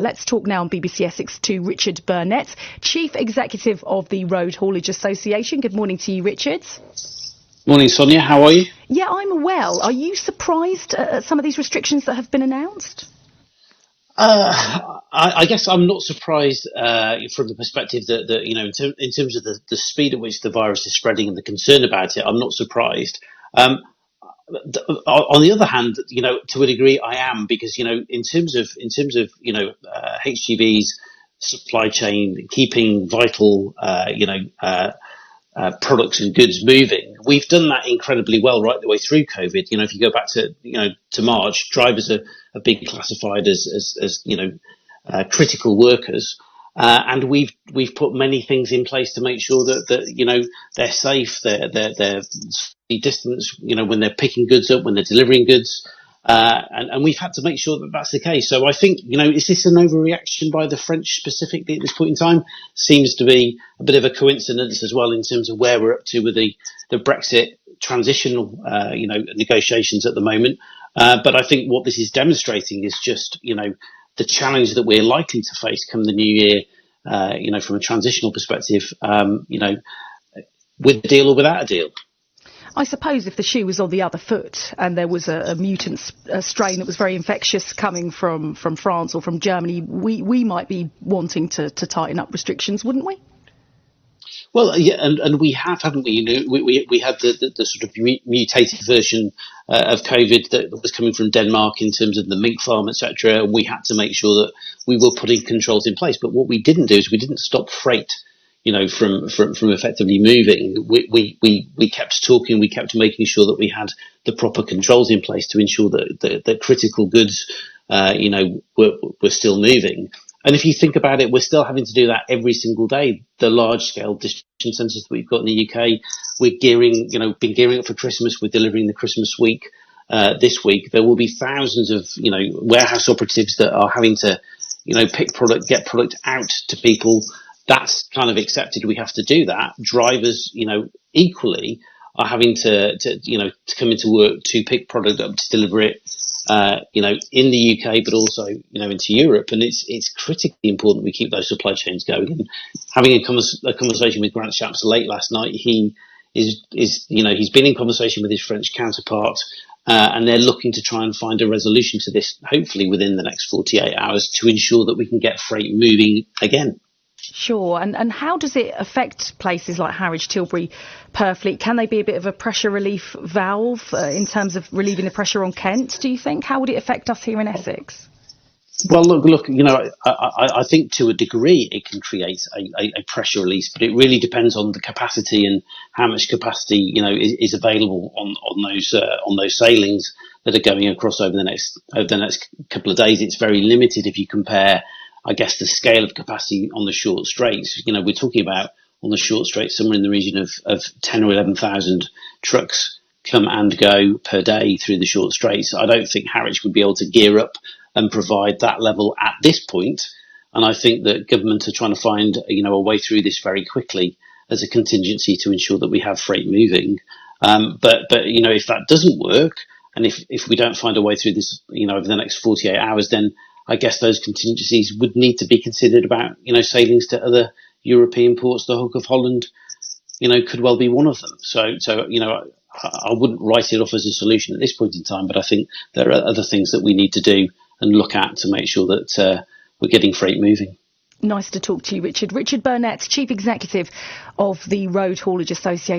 Let's talk now on BBC Essex to Richard Burnett, Chief Executive of the Road Haulage Association. Good morning to you, Richard. Morning, Sonia. How are you? Yeah, I'm well. Are you surprised at some of these restrictions that have been announced? I guess I'm not surprised from the perspective that in terms of the speed at which the virus is spreading and the concern about it, I'm not surprised. On the other hand, to a degree, I am, because in terms of HGV's supply chain, keeping vital products and goods moving, we've done that incredibly well right the way through COVID. If you go back to March, drivers are being classified as critical workers. And we've put many things in place to make sure that they're safe, they're distance, when they're picking goods up, when they're delivering goods, and we've had to make sure that that's the case. So I think, is this an overreaction by the French specifically at this point in time? Seems to be a bit of a coincidence as well in terms of where we're up to with the Brexit transitional negotiations at the moment. But I think what this is demonstrating is just the challenge that we're likely to face come the new year, from a transitional perspective, with a deal or without a deal. I suppose if the shoe was on the other foot and there was a mutant strain that was very infectious coming from France or from Germany, we might be wanting to tighten up restrictions, wouldn't we? Well, yeah, and we have, haven't we? We had the sort of mutated version of COVID that was coming from Denmark in terms of the mink farm, etc. And we had to make sure that we were putting controls in place. But what we didn't do is we didn't stop freight, from effectively moving. We kept talking. We kept making sure that we had the proper controls in place to ensure that critical goods, were still moving. And if you think about it, we're still having to do that every single day. The large-scale distribution centres that we've got in the UK, we're been gearing up for Christmas. We're delivering the Christmas week this week. There will be thousands of, warehouse operatives that are having to, pick product, get product out to people. That's kind of accepted. We have to do that. Drivers, equally are having to come into work to pick product up, to deliver it, in the UK, but also, into Europe. And it's critically important we keep those supply chains going. And having a conversation with Grant Shapps late last night, he's been in conversation with his French counterpart, and they're looking to try and find a resolution to this, hopefully within the next 48 hours, to ensure that we can get freight moving again. Sure. And how does it affect places like Harwich, Tilbury, Purfleet? Can they be a bit of a pressure relief valve in terms of relieving the pressure on Kent, do you think? How would it affect us here in Essex? Well, look. I think to a degree it can create a pressure release, but it really depends on the capacity and how much capacity is available on those sailings that are going across over the next couple of days. It's very limited if you compare, I guess, the scale of capacity on the short straits. We're talking about on the short straits somewhere in the region of 10 or 11,000 trucks come and go per day through the short straits. I don't think Harwich would be able to gear up and provide that level at this point. And I think that government are trying to find, a way through this very quickly as a contingency to ensure that we have freight moving. But if that doesn't work, and if we don't find a way through this, over the next 48 hours, then I guess those contingencies would need to be considered about, sailings to other European ports. The Hook of Holland, could well be one of them. So I wouldn't write it off as a solution at this point in time, but I think there are other things that we need to do and look at to make sure that we're getting freight moving. Nice to talk to you, Richard. Richard Burnett, Chief Executive of the Road Haulage Association.